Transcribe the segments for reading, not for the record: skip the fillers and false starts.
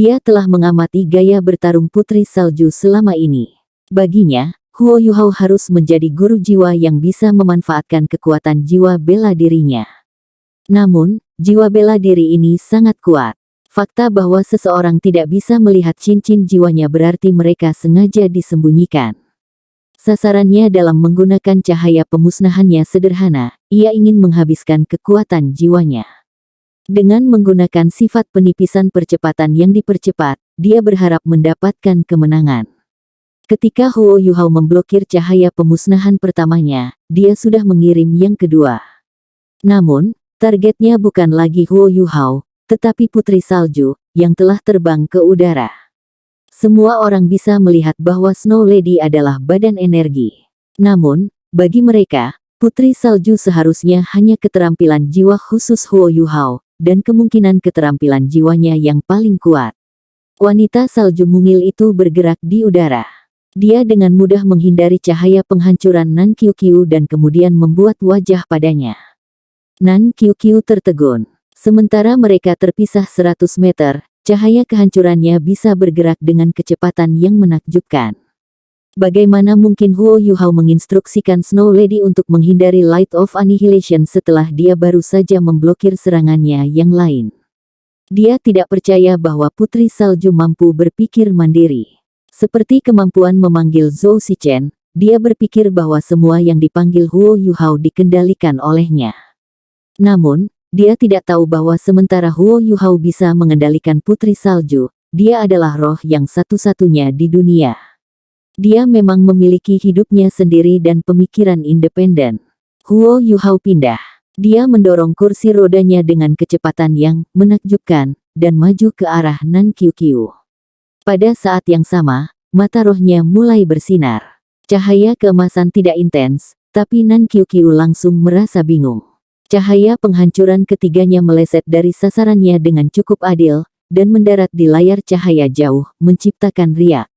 Dia telah mengamati gaya bertarung Putri Salju selama ini. Baginya, Huo Yuhao harus menjadi guru jiwa yang bisa memanfaatkan kekuatan jiwa bela dirinya. Namun, jiwa bela diri ini sangat kuat. Fakta bahwa seseorang tidak bisa melihat cincin jiwanya berarti mereka sengaja disembunyikan. Sasarannya dalam menggunakan cahaya pemusnahannya sederhana, ia ingin menghabiskan kekuatan jiwanya. Dengan menggunakan sifat penipisan percepatan yang dipercepat, dia berharap mendapatkan kemenangan. Ketika Huo Yuhao memblokir cahaya pemusnahan pertamanya, dia sudah mengirim yang kedua. Namun, targetnya bukan lagi Huo Yuhao, tetapi Putri Salju, yang telah terbang ke udara. Semua orang bisa melihat bahwa Snow Lady adalah badan energi. Namun, bagi mereka, Putri Salju seharusnya hanya keterampilan jiwa khusus Huo Yuhao, dan kemungkinan keterampilan jiwanya yang paling kuat. Wanita salju mungil itu bergerak di udara. Dia dengan mudah menghindari cahaya penghancuran Nan Qiuqiu dan kemudian membuat wajah padanya. Nan Qiuqiu tertegun. Sementara mereka terpisah 100 meter, cahaya kehancurannya bisa bergerak dengan kecepatan yang menakjubkan. Bagaimana mungkin Huo Yuhao menginstruksikan Snow Lady untuk menghindari Light of Annihilation setelah dia baru saja memblokir serangannya yang lain? Dia tidak percaya bahwa Putri Salju mampu berpikir mandiri. Seperti kemampuan memanggil Zhou Shichen, dia berpikir bahwa semua yang dipanggil Huo Yuhao dikendalikan olehnya. Namun, dia tidak tahu bahwa sementara Huo Yuhao bisa mengendalikan Putri Salju, dia adalah roh yang satu-satunya di dunia. Dia memang memiliki hidupnya sendiri dan pemikiran independen. Huo Yuhao pindah. Dia mendorong kursi rodanya dengan kecepatan yang menakjubkan, dan maju ke arah Nan Qiuqiu. Pada saat yang sama, mata rohnya mulai bersinar. Cahaya keemasan tidak intens, tapi Nan Qiuqiu langsung merasa bingung. Cahaya penghancuran ketiganya meleset dari sasarannya dengan cukup adil, dan mendarat di layar cahaya jauh, menciptakan riak.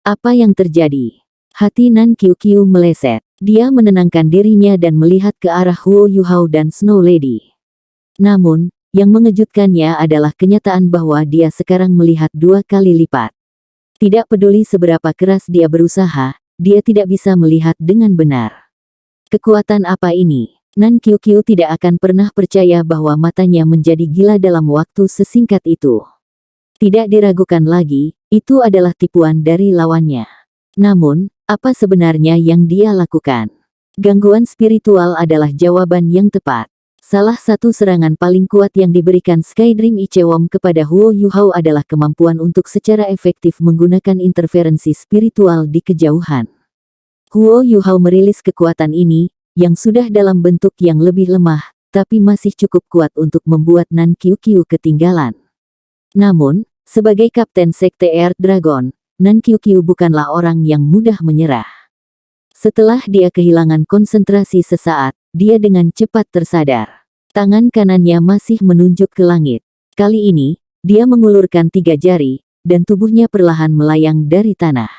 Apa yang terjadi? Hati Nan Qiuqiu meleset. Dia menenangkan dirinya dan melihat ke arah Huo Yuhao dan Snow Lady. Namun, yang mengejutkannya adalah kenyataan bahwa dia sekarang melihat 2 kali lipat. Tidak peduli seberapa keras dia berusaha, dia tidak bisa melihat dengan benar. Kekuatan apa ini? Nan Qiuqiu tidak akan pernah percaya bahwa matanya menjadi gila dalam waktu sesingkat itu. Tidak diragukan lagi, itu adalah tipuan dari lawannya. Namun, apa sebenarnya yang dia lakukan? Gangguan spiritual adalah jawaban yang tepat. Salah satu serangan paling kuat yang diberikan Sky Dream Ichewon kepada Huo Yuhao adalah kemampuan untuk secara efektif menggunakan interferensi spiritual di kejauhan. Huo Yuhao merilis kekuatan ini, yang sudah dalam bentuk yang lebih lemah, tapi masih cukup kuat untuk membuat Nan Qiuqiu ketinggalan. Namun, sebagai Kapten Sekte Earth Dragon, Nan Qiuqiu bukanlah orang yang mudah menyerah. Setelah dia kehilangan konsentrasi sesaat, dia dengan cepat tersadar. Tangan kanannya masih menunjuk ke langit. Kali ini, dia mengulurkan 3 jari, dan tubuhnya perlahan melayang dari tanah.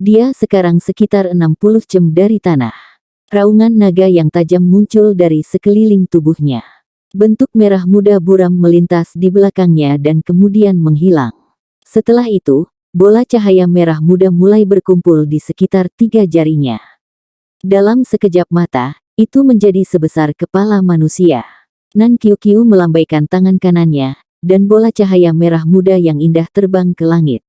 Dia sekarang sekitar 60 cm dari tanah. Raungan naga yang tajam muncul dari sekeliling tubuhnya. Bentuk merah muda buram melintas di belakangnya dan kemudian menghilang. Setelah itu, bola cahaya merah muda mulai berkumpul di sekitar 3 jarinya. Dalam sekejap mata, itu menjadi sebesar kepala manusia. Nan Qiuqiu melambaikan tangan kanannya, dan bola cahaya merah muda yang indah terbang ke langit.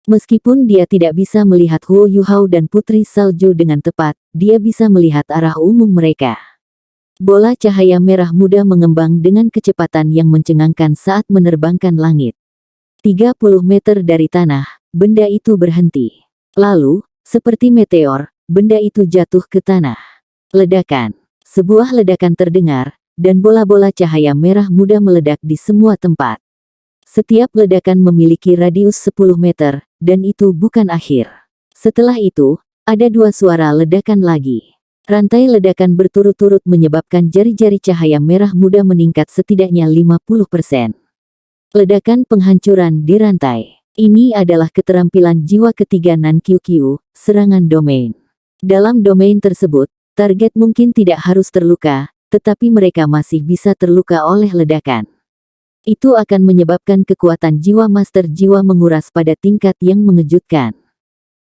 Meskipun dia tidak bisa melihat Huo Yuhao dan Putri Salju dengan tepat, dia bisa melihat arah umum mereka. Bola cahaya merah muda mengembang dengan kecepatan yang mencengangkan saat menerbangkan langit. 30 meter dari tanah, benda itu berhenti. Lalu, seperti meteor, benda itu jatuh ke tanah. Ledakan. Sebuah ledakan terdengar, dan bola-bola cahaya merah muda meledak di semua tempat. Setiap ledakan memiliki radius 10 meter, dan itu bukan akhir. Setelah itu, ada 2 suara ledakan lagi. Rantai ledakan berturut-turut menyebabkan jari-jari cahaya merah muda meningkat setidaknya 50%. Ledakan penghancuran di rantai. Ini adalah keterampilan jiwa ketiga Nan Qiuqiu, serangan domain. Dalam domain tersebut, target mungkin tidak harus terluka, tetapi mereka masih bisa terluka oleh ledakan. Itu akan menyebabkan kekuatan jiwa Master Jiwa menguras pada tingkat yang mengejutkan.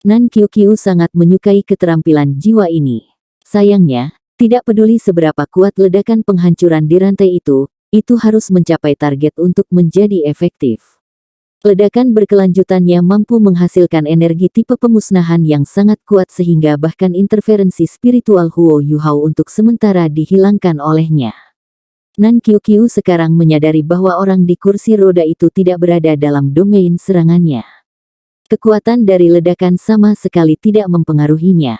Nan Qiuqiu sangat menyukai keterampilan jiwa ini. Sayangnya, tidak peduli seberapa kuat ledakan penghancuran di rantai itu harus mencapai target untuk menjadi efektif. Ledakan berkelanjutannya mampu menghasilkan energi tipe pemusnahan yang sangat kuat sehingga bahkan interferensi spiritual Huo Yuhao untuk sementara dihilangkan olehnya. Nan Qiuqiu sekarang menyadari bahwa orang di kursi roda itu tidak berada dalam domain serangannya. Kekuatan dari ledakan sama sekali tidak mempengaruhinya.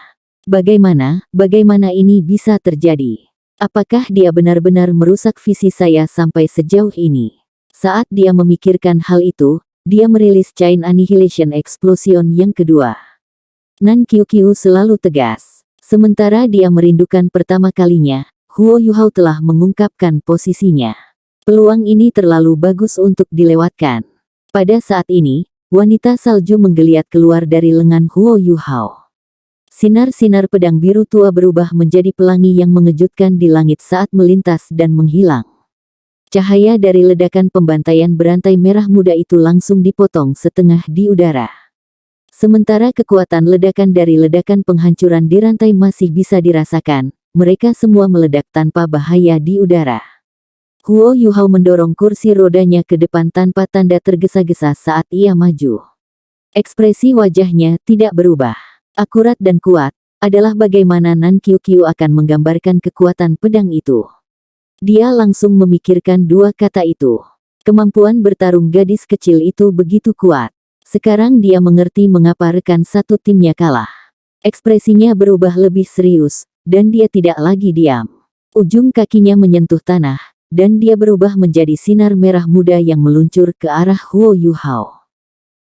Bagaimana ini bisa terjadi? Apakah dia benar-benar merusak visi saya sampai sejauh ini? Saat dia memikirkan hal itu, dia merilis Chain Annihilation Explosion yang kedua. Nan Qiuqiu selalu tegas. Sementara dia merindukan pertama kalinya, Huo Yuhao telah mengungkapkan posisinya. Peluang ini terlalu bagus untuk dilewatkan. Pada saat ini, wanita salju menggeliat keluar dari lengan Huo Yuhao. Sinar-sinar pedang biru tua berubah menjadi pelangi yang mengejutkan di langit saat melintas dan menghilang. Cahaya dari ledakan pembantaian berantai merah muda itu langsung dipotong setengah di udara. Sementara kekuatan ledakan dari ledakan penghancuran di rantai masih bisa dirasakan, mereka semua meledak tanpa bahaya di udara. Huo Yuhao mendorong kursi rodanya ke depan tanpa tanda tergesa-gesa saat ia maju. Ekspresi wajahnya tidak berubah. Akurat dan kuat, adalah bagaimana Nan Qiuqiu akan menggambarkan kekuatan pedang itu. Dia langsung memikirkan dua kata itu. Kemampuan bertarung gadis kecil itu begitu kuat. Sekarang dia mengerti mengapa rekan satu timnya kalah. Ekspresinya berubah lebih serius, dan dia tidak lagi diam. Ujung kakinya menyentuh tanah, dan dia berubah menjadi sinar merah muda yang meluncur ke arah Huo Yuhao.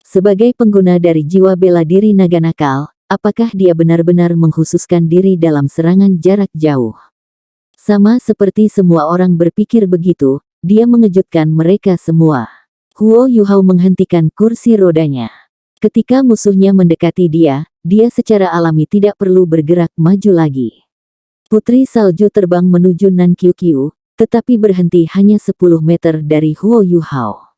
Sebagai pengguna dari jiwa bela diri naga nakal, apakah dia benar-benar mengkhususkan diri dalam serangan jarak jauh? Sama seperti semua orang berpikir begitu, dia mengejutkan mereka semua. Huo Yuhao menghentikan kursi rodanya. Ketika musuhnya mendekati dia secara alami tidak perlu bergerak maju lagi. Putri salju terbang menuju Nan Qiuqiu, tetapi berhenti hanya 10 meter dari Huo Yuhao.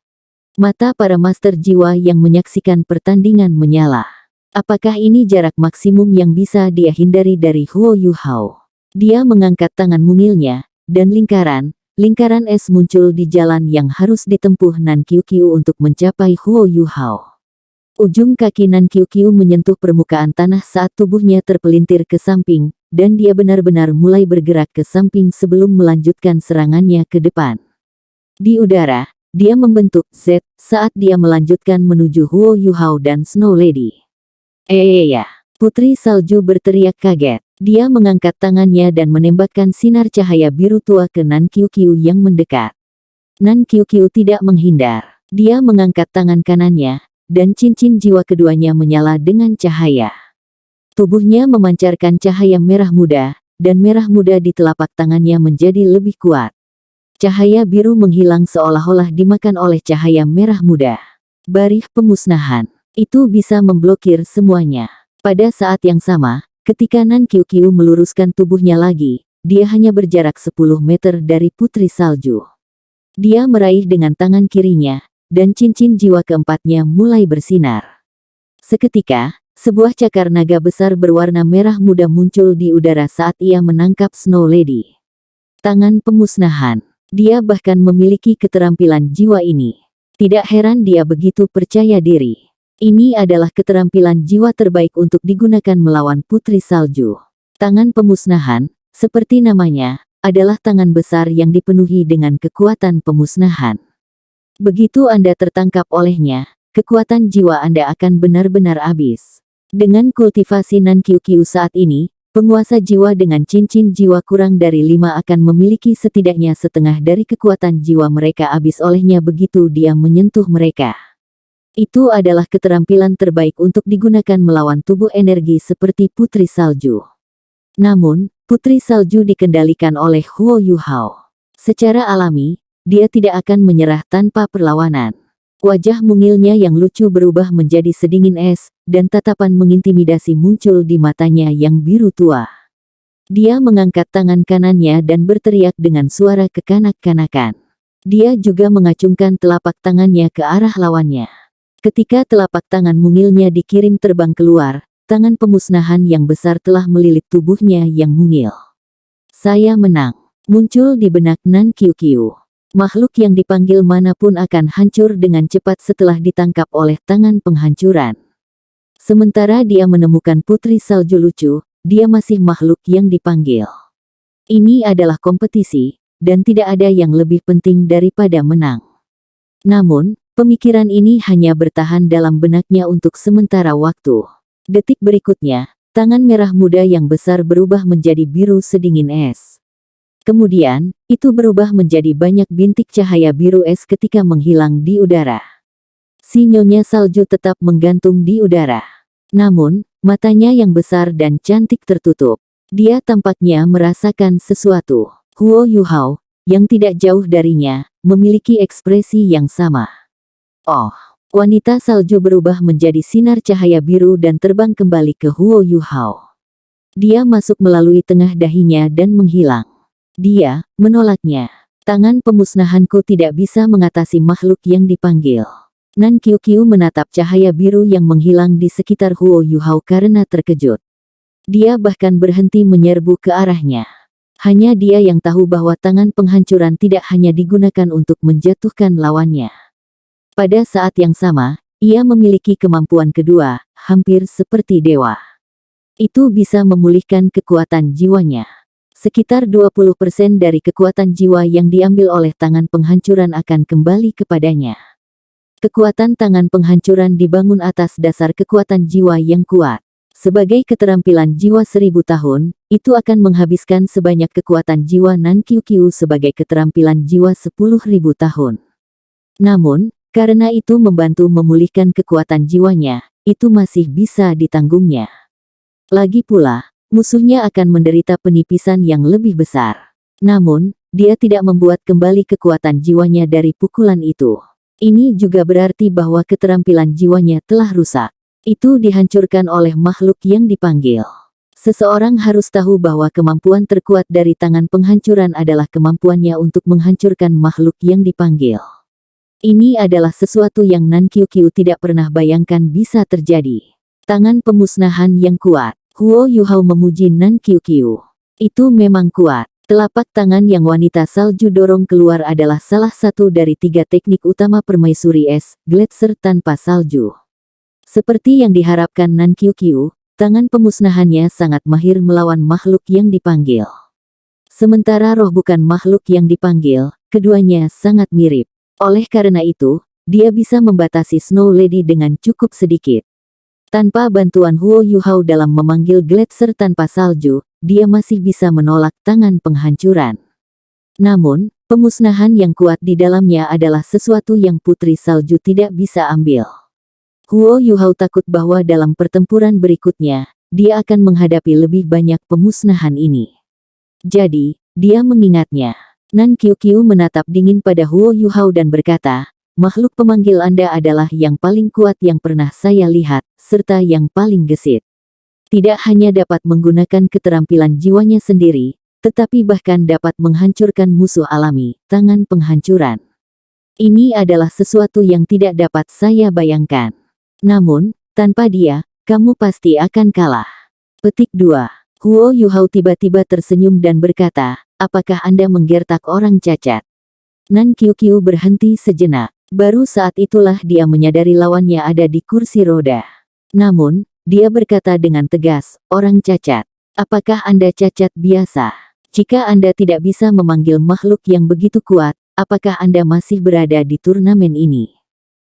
Mata para master jiwa yang menyaksikan pertandingan menyala. Apakah ini jarak maksimum yang bisa dia hindari dari Huo Yuhao? Dia mengangkat tangan mungilnya, dan lingkaran es muncul di jalan yang harus ditempuh Nan Qiuqiu untuk mencapai Huo Yuhao. Ujung kaki Nan Qiuqiu menyentuh permukaan tanah saat tubuhnya terpelintir ke samping, dan dia benar-benar mulai bergerak ke samping sebelum melanjutkan serangannya ke depan. Di udara, dia membentuk Z saat dia melanjutkan menuju Huo Yuhao dan Snow Lady. Ya! Putri salju berteriak kaget. Dia mengangkat tangannya dan menembakkan sinar cahaya biru tua ke Nan Qiuqiu yang mendekat. Nan Qiuqiu tidak menghindar. Dia mengangkat tangan kanannya, dan cincin jiwa keduanya menyala dengan cahaya. Tubuhnya memancarkan cahaya merah muda, dan merah muda di telapak tangannya menjadi lebih kuat. Cahaya biru menghilang seolah-olah dimakan oleh cahaya merah muda. Barih pemusnahan. Itu bisa memblokir semuanya. Pada saat yang sama, ketika Nan Qiuqiu meluruskan tubuhnya lagi, dia hanya berjarak 10 meter dari Putri Salju. Dia meraih dengan tangan kirinya, dan cincin jiwa keempatnya mulai bersinar. Seketika, sebuah cakar naga besar berwarna merah muda muncul di udara saat ia menangkap Snow Lady. Tangan pemusnahan. Dia bahkan memiliki keterampilan jiwa ini. Tidak heran dia begitu percaya diri. Ini adalah keterampilan jiwa terbaik untuk digunakan melawan Putri Salju. Tangan pemusnahan, seperti namanya, adalah tangan besar yang dipenuhi dengan kekuatan pemusnahan. Begitu Anda tertangkap olehnya, kekuatan jiwa Anda akan benar-benar habis. Dengan kultivasi Nan Qiuqiu saat ini, penguasa jiwa dengan cincin jiwa kurang dari 5 akan memiliki setidaknya setengah dari kekuatan jiwa mereka habis olehnya begitu dia menyentuh mereka. Itu adalah keterampilan terbaik untuk digunakan melawan tubuh energi seperti Putri Salju. Namun, Putri Salju dikendalikan oleh Huo Yuhao. Secara alami, dia tidak akan menyerah tanpa perlawanan. Wajah mungilnya yang lucu berubah menjadi sedingin es, dan tatapan mengintimidasi muncul di matanya yang biru tua. Dia mengangkat tangan kanannya dan berteriak dengan suara kekanak-kanakan. Dia juga mengacungkan telapak tangannya ke arah lawannya. Ketika telapak tangan mungilnya dikirim terbang keluar, tangan pemusnahan yang besar telah melilit tubuhnya yang mungil. Saya menang. Muncul di benak Nan Qiuqiu. Makhluk yang dipanggil manapun akan hancur dengan cepat setelah ditangkap oleh tangan penghancuran. Sementara dia menemukan putri salju lucu, dia masih makhluk yang dipanggil. Ini adalah kompetisi, dan tidak ada yang lebih penting daripada menang. Namun, pemikiran ini hanya bertahan dalam benaknya untuk sementara waktu. Detik berikutnya, tangan merah muda yang besar berubah menjadi biru sedingin es. Kemudian, itu berubah menjadi banyak bintik cahaya biru es ketika menghilang di udara. Si nyonya salju tetap menggantung di udara. Namun, matanya yang besar dan cantik tertutup. Dia tampaknya merasakan sesuatu. Huo Yuhao, yang tidak jauh darinya, memiliki ekspresi yang sama. Oh, wanita salju berubah menjadi sinar cahaya biru dan terbang kembali ke Huo Yuhao. Dia masuk melalui tengah dahinya dan menghilang. Dia menolaknya. Tangan pemusnahanku tidak bisa mengatasi makhluk yang dipanggil. Nan Qiuqiu menatap cahaya biru yang menghilang di sekitar Huo Yuhao karena terkejut. Dia bahkan berhenti menyerbu ke arahnya. Hanya dia yang tahu bahwa tangan penghancuran tidak hanya digunakan untuk menjatuhkan lawannya. Pada saat yang sama, ia memiliki kemampuan kedua, hampir seperti dewa. Itu bisa memulihkan kekuatan jiwanya. Sekitar 20% dari kekuatan jiwa yang diambil oleh tangan penghancuran akan kembali kepadanya. Kekuatan tangan penghancuran dibangun atas dasar kekuatan jiwa yang kuat. Sebagai keterampilan jiwa 1000 tahun, itu akan menghabiskan sebanyak kekuatan jiwa Nan Qiuqiu sebagai keterampilan jiwa 10.000 tahun. Namun, karena itu membantu memulihkan kekuatan jiwanya, itu masih bisa ditanggungnya. Lagi pula, musuhnya akan menderita penipisan yang lebih besar. Namun, dia tidak membuat kembali kekuatan jiwanya dari pukulan itu. Ini juga berarti bahwa keterampilan jiwanya telah rusak. Itu dihancurkan oleh makhluk yang dipanggil. Seseorang harus tahu bahwa kemampuan terkuat dari tangan penghancuran adalah kemampuannya untuk menghancurkan makhluk yang dipanggil. Ini adalah sesuatu yang Nan Qiuqiu tidak pernah bayangkan bisa terjadi. Tangan pemusnahan yang kuat. Huo Yuhao memuji Nan Qiuqiu. Itu memang kuat. Telapak tangan yang wanita salju dorong keluar adalah salah satu dari 3 teknik utama permaisuri es, gletser tanpa salju. Seperti yang diharapkan Nan Qiuqiu, tangan pemusnahannya sangat mahir melawan makhluk yang dipanggil. Sementara roh bukan makhluk yang dipanggil, keduanya sangat mirip. Oleh karena itu, dia bisa membatasi Snow Lady dengan cukup sedikit. Tanpa bantuan Huo Yuhao dalam memanggil gletser tanpa salju, dia masih bisa menolak tangan penghancuran. Namun, pemusnahan yang kuat di dalamnya adalah sesuatu yang putri salju tidak bisa ambil. Huo Yuhao takut bahwa dalam pertempuran berikutnya, dia akan menghadapi lebih banyak pemusnahan ini. Jadi, dia mengingatnya. Nan Qiuqiu menatap dingin pada Huo Yuhao dan berkata, makhluk pemanggil Anda adalah yang paling kuat yang pernah saya lihat, serta yang paling gesit. Tidak hanya dapat menggunakan keterampilan jiwanya sendiri, tetapi bahkan dapat menghancurkan musuh alami, tangan penghancuran. Ini adalah sesuatu yang tidak dapat saya bayangkan. Namun, tanpa dia, kamu pasti akan kalah. Petik 2. Huo Yuhao tiba-tiba tersenyum dan berkata, apakah Anda menggertak orang cacat? Nan Qiuqiu berhenti sejenak. Baru saat itulah dia menyadari lawannya ada di kursi roda. Namun, dia berkata dengan tegas, orang cacat. Apakah Anda cacat biasa? Jika Anda tidak bisa memanggil makhluk yang begitu kuat, apakah Anda masih berada di turnamen ini?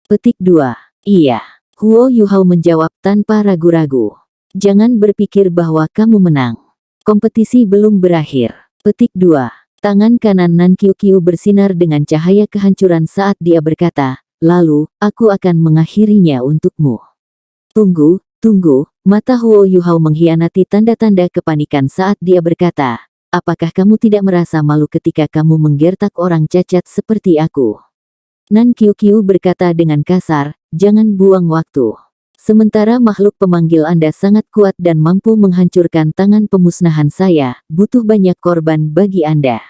Petik 2. Iya. Huo Yuhao menjawab tanpa ragu-ragu. Jangan berpikir bahwa kamu menang. Kompetisi belum berakhir. Petik 2. Tangan kanan Nan Qiuqiu bersinar dengan cahaya kehancuran saat dia berkata, lalu, aku akan mengakhirinya untukmu. Tunggu, tunggu, mata Huo Yuhao mengkhianati tanda-tanda kepanikan saat dia berkata, apakah kamu tidak merasa malu ketika kamu menggertak orang cacat seperti aku? Nan Qiuqiu berkata dengan kasar, jangan buang waktu. Sementara makhluk pemanggil Anda sangat kuat dan mampu menghancurkan tangan pemusnahan saya, butuh banyak korban bagi Anda.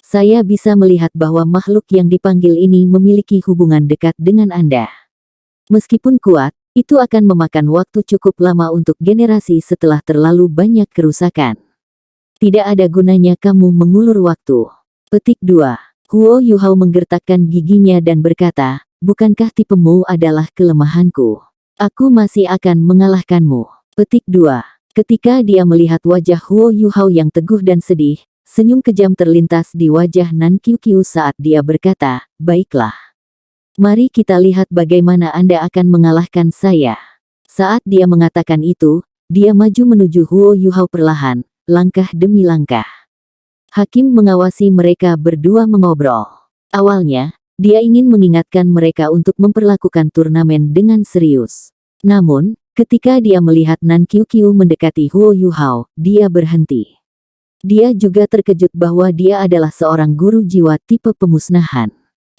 Saya bisa melihat bahwa makhluk yang dipanggil ini memiliki hubungan dekat dengan Anda. Meskipun kuat, itu akan memakan waktu cukup lama untuk generasi setelah terlalu banyak kerusakan. Tidak ada gunanya kamu mengulur waktu. Petik 2. Huo Yuhao menggertakkan giginya dan berkata, bukankah tipemu adalah kelemahanku? Aku masih akan mengalahkanmu. Petik 2. Ketika dia melihat wajah Huo Yuhao yang teguh dan sedih, senyum kejam terlintas di wajah Nan Qiuqiu saat dia berkata, baiklah. Mari kita lihat bagaimana Anda akan mengalahkan saya. Saat dia mengatakan itu, dia maju menuju Huo Yuhao perlahan, langkah demi langkah. Hakim mengawasi mereka berdua mengobrol. Awalnya, dia ingin mengingatkan mereka untuk memperlakukan turnamen dengan serius. Namun, ketika dia melihat Nan Qiuqiu mendekati Huo Yuhao, dia berhenti. Dia juga terkejut bahwa dia adalah seorang guru jiwa tipe pemusnahan.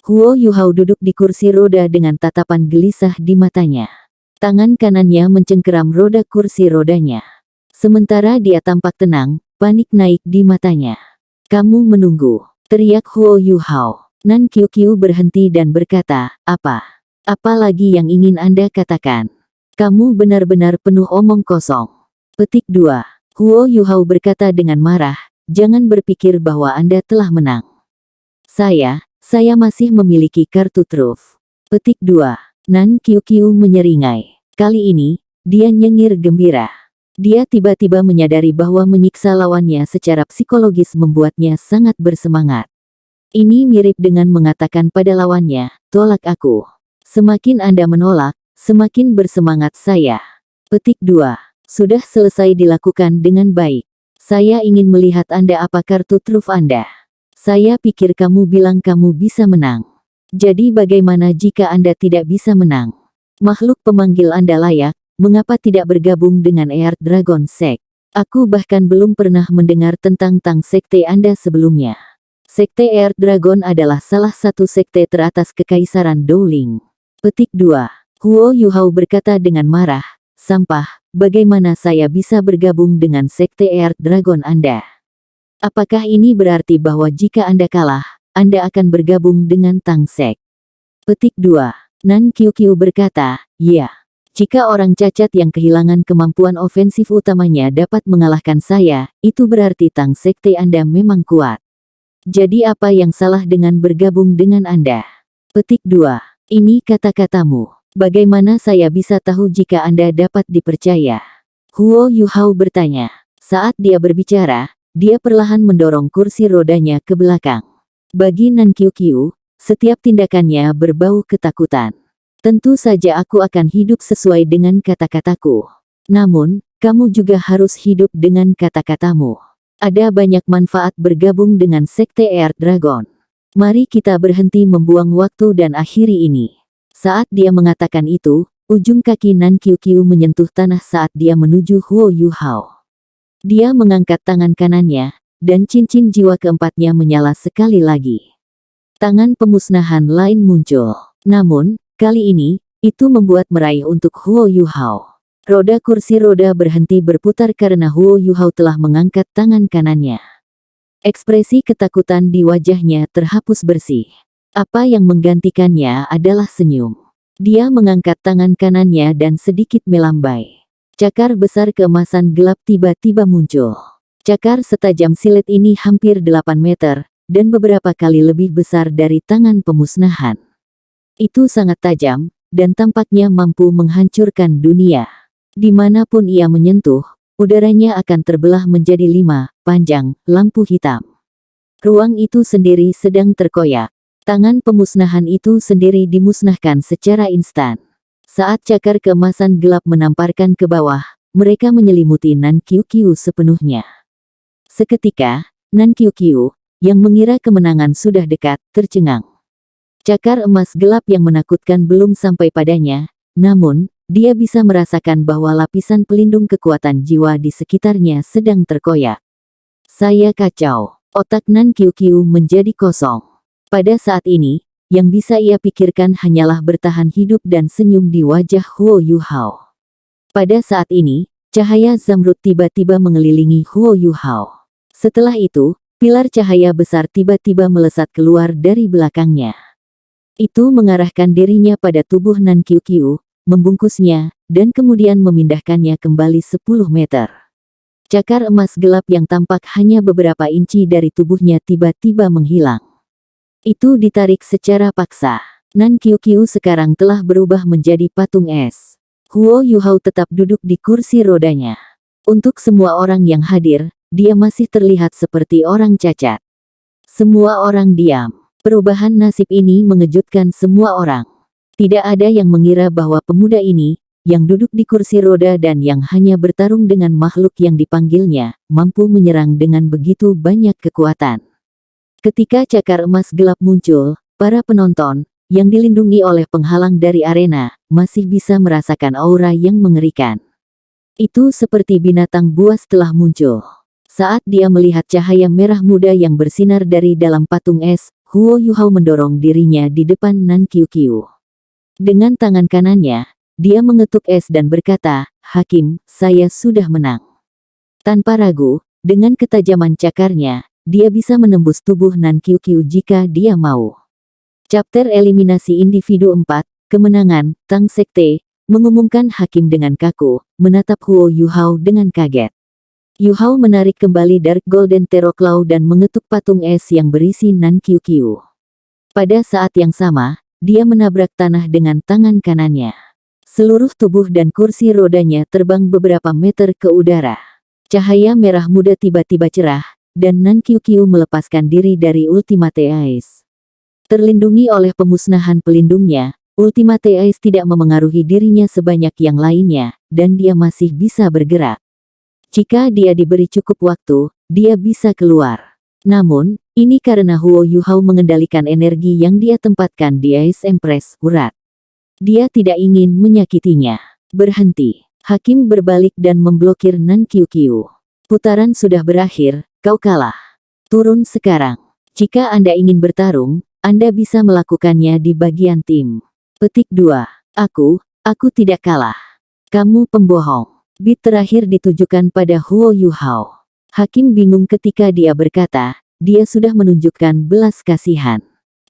Huo Yuhao duduk di kursi roda dengan tatapan gelisah di matanya. Tangan kanannya mencengkeram roda kursi rodanya. Sementara dia tampak tenang, panik naik di matanya. Kamu menunggu, teriak Huo Yuhao. Nan Qiuqiu berhenti dan berkata, apa? Apa lagi yang ingin Anda katakan? Kamu benar-benar penuh omong kosong. Petik 2. Huo Yuhao berkata dengan marah, jangan berpikir bahwa Anda telah menang. Saya masih memiliki kartu truf. Petik 2. Nan Qiuqiu menyeringai. Kali ini, dia nyengir gembira. Dia tiba-tiba menyadari bahwa menyiksa lawannya secara psikologis membuatnya sangat bersemangat. Ini mirip dengan mengatakan pada lawannya, tolak aku. Semakin Anda menolak, semakin bersemangat saya. Petik 2. Sudah selesai dilakukan dengan baik. Saya ingin melihat Anda apa kartu truf Anda. Saya pikir kamu bilang kamu bisa menang. Jadi bagaimana jika Anda tidak bisa menang? Makhluk pemanggil Anda layak, mengapa tidak bergabung dengan Earth Dragon Sect? Aku bahkan belum pernah mendengar tentang Tang Sekte Anda sebelumnya. Sekte Earth Dragon adalah salah satu sekte teratas Kekaisaran Dowling. Petik 2. Huo Yuhao berkata dengan marah, sampah, bagaimana saya bisa bergabung dengan Sekte Earth Dragon Anda? Apakah ini berarti bahwa jika Anda kalah, Anda akan bergabung dengan Tang Sect? Petik 2. Nan Qiuqiu berkata, ya. Jika orang cacat yang kehilangan kemampuan ofensif utamanya dapat mengalahkan saya, itu berarti Tang Sekte Anda memang kuat. Jadi apa yang salah dengan bergabung dengan Anda? Petik 2. Ini kata-katamu. Bagaimana saya bisa tahu jika Anda dapat dipercaya? Huo Yuhao bertanya. Saat dia berbicara, dia perlahan mendorong kursi rodanya ke belakang. Bagi Nan Qiuqiu, setiap tindakannya berbau ketakutan. Tentu saja aku akan hidup sesuai dengan kata-kataku. Namun, kamu juga harus hidup dengan kata-katamu. Ada banyak manfaat bergabung dengan Sekte Earth Dragon. Mari kita berhenti membuang waktu dan akhiri ini. Saat dia mengatakan itu, ujung kaki Nan Qiuqiu menyentuh tanah saat dia menuju Huo Yuhao. Dia mengangkat tangan kanannya, dan cincin jiwa keempatnya menyala sekali lagi. Tangan pemusnahan lain muncul. Namun, kali ini, itu membuat meraih untuk Huo Yuhao. Roda kursi roda berhenti berputar karena Huo Yuhao telah mengangkat tangan kanannya. Ekspresi ketakutan di wajahnya terhapus bersih. Apa yang menggantikannya adalah senyum. Dia mengangkat tangan kanannya dan sedikit melambai. Cakar besar keemasan gelap tiba-tiba muncul. Cakar setajam silet ini hampir 8 meter, dan beberapa kali lebih besar dari tangan pemusnahan. Itu sangat tajam, dan tampaknya mampu menghancurkan dunia. Dimanapun ia menyentuh, udaranya akan terbelah menjadi 5 panjang lampu hitam. Ruang itu sendiri sedang terkoyak. Tangan pemusnahan itu sendiri dimusnahkan secara instan. Saat cakar keemasan gelap menamparkan ke bawah, mereka menyelimuti Nan Qiuqiu sepenuhnya. Seketika, Nan Qiuqiu, yang mengira kemenangan sudah dekat, tercengang. Cakar emas gelap yang menakutkan belum sampai padanya, namun, dia bisa merasakan bahwa lapisan pelindung kekuatan jiwa di sekitarnya sedang terkoyak. Saya kacau. Otak Nan Qiuqiu menjadi kosong. Pada saat ini, yang bisa ia pikirkan hanyalah bertahan hidup dan senyum di wajah Huo Yuhao. Pada saat ini, cahaya zamrud tiba-tiba mengelilingi Huo Yuhao. Setelah itu, Pilar cahaya besar tiba-tiba melesat keluar dari belakangnya. Itu mengarahkan dirinya pada tubuh Nan Qiuqiu, membungkusnya, dan kemudian memindahkannya kembali 10 meter. Cakar emas gelap yang tampak hanya beberapa inci dari tubuhnya tiba-tiba menghilang. Itu ditarik secara paksa. Nan Qiuqiu sekarang telah berubah menjadi patung es. Huo Yuhao tetap duduk di kursi rodanya. Untuk semua orang yang hadir, dia masih terlihat seperti orang cacat. Semua orang diam. Perubahan nasib ini mengejutkan semua orang. Tidak ada yang mengira bahwa pemuda ini, yang duduk di kursi roda dan yang hanya bertarung dengan makhluk yang dipanggilnya, mampu menyerang dengan begitu banyak kekuatan. Ketika cakar emas gelap muncul, para penonton, yang dilindungi oleh penghalang dari arena, masih bisa merasakan aura yang mengerikan. Itu seperti binatang buas telah muncul. Saat dia melihat cahaya merah muda yang bersinar dari dalam patung es, Huo Yuhao mendorong dirinya di depan Nan Qiuqiu. Dengan tangan kanannya, dia mengetuk es dan berkata, "Hakim, saya sudah menang." Tanpa ragu, dengan ketajaman cakarnya, dia bisa menembus tubuh Nan Qiuqiu jika dia mau. Chapter Eliminasi Individu 4, Kemenangan, Tang Sekte, mengumumkan hakim dengan kaku, menatap Huo Yuhao dengan kaget. Yuhao menarik kembali Dark Golden Terror Claw dan mengetuk patung es yang berisi Nan Qiuqiu. Pada saat yang sama, dia menabrak tanah dengan tangan kanannya. Seluruh tubuh dan kursi rodanya terbang beberapa meter ke udara. Cahaya merah muda tiba-tiba cerah, dan Nan Qiuqiu melepaskan diri dari Ultimate Ice. Terlindungi oleh pemusnahan pelindungnya, Ultimate Ice tidak memengaruhi dirinya sebanyak yang lainnya, dan dia masih bisa bergerak. Jika dia diberi cukup waktu, dia bisa keluar. Namun, ini karena Huo Yuhao mengendalikan energi yang dia tempatkan di Ice Empress, urat. Dia tidak ingin menyakitinya. Berhenti. Hakim berbalik dan memblokir Nan Qiuqiu. Putaran sudah berakhir, kau kalah. Turun sekarang. Jika Anda ingin bertarung, Anda bisa melakukannya di bagian tim. Petik 2. Aku tidak kalah. Kamu pembohong. Bit terakhir ditujukan pada Huo Yuhao. Hakim bingung ketika dia berkata, dia sudah menunjukkan belas kasihan.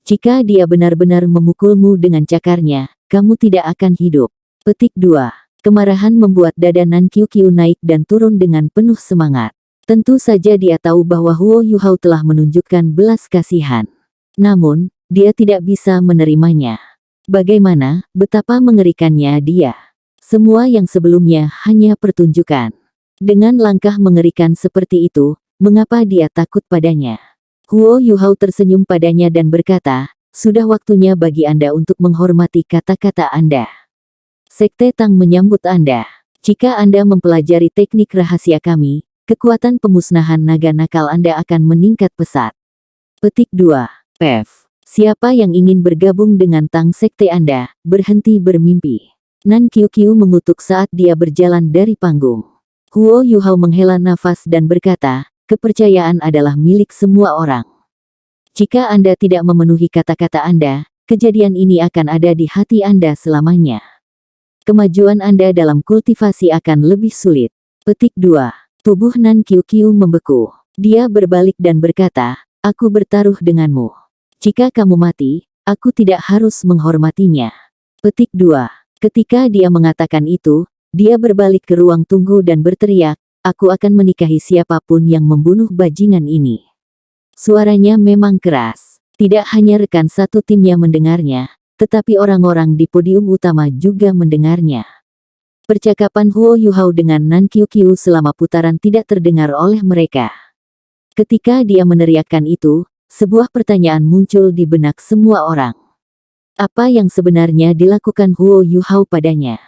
Jika dia benar-benar memukulmu dengan cakarnya, kamu tidak akan hidup. Petik 2. Kemarahan membuat dada Nan Qiuqiu naik dan turun dengan penuh semangat. Tentu saja dia tahu bahwa Huo Yuhao telah menunjukkan belas kasihan. Namun, dia tidak bisa menerimanya. Bagaimana, betapa mengerikannya dia. Semua yang sebelumnya hanya pertunjukan. Dengan langkah mengerikan seperti itu, mengapa dia takut padanya? Huo Yuhao tersenyum padanya dan berkata, sudah waktunya bagi Anda untuk menghormati kata-kata Anda. Sekte Tang menyambut Anda. Jika Anda mempelajari teknik rahasia kami, kekuatan pemusnahan naga nakal Anda akan meningkat pesat. Petik 2. Pev. Siapa yang ingin bergabung dengan Tang Sekte Anda, berhenti bermimpi. Nan Qiuqiu mengutuk saat dia berjalan dari panggung. Huo Yuhao menghela nafas dan berkata, kepercayaan adalah milik semua orang. Jika Anda tidak memenuhi kata-kata Anda, kejadian ini akan ada di hati Anda selamanya. Kemajuan Anda dalam kultivasi akan lebih sulit. Petik 2. Tubuh Nan Qiuqiu membeku. Dia berbalik dan berkata, aku bertaruh denganmu. Jika kamu mati, aku tidak harus menghormatinya. Petik 2. Ketika dia mengatakan itu, dia berbalik ke ruang tunggu dan berteriak, aku akan menikahi siapapun yang membunuh bajingan ini. Suaranya memang keras. Tidak hanya rekan satu timnya mendengarnya, tetapi orang-orang di podium utama juga mendengarnya. Percakapan Huo Yuhao dengan Nan Qiuqiu selama putaran tidak terdengar oleh mereka. Ketika dia meneriakkan itu, sebuah pertanyaan muncul di benak semua orang. Apa yang sebenarnya dilakukan Huo Yuhao padanya?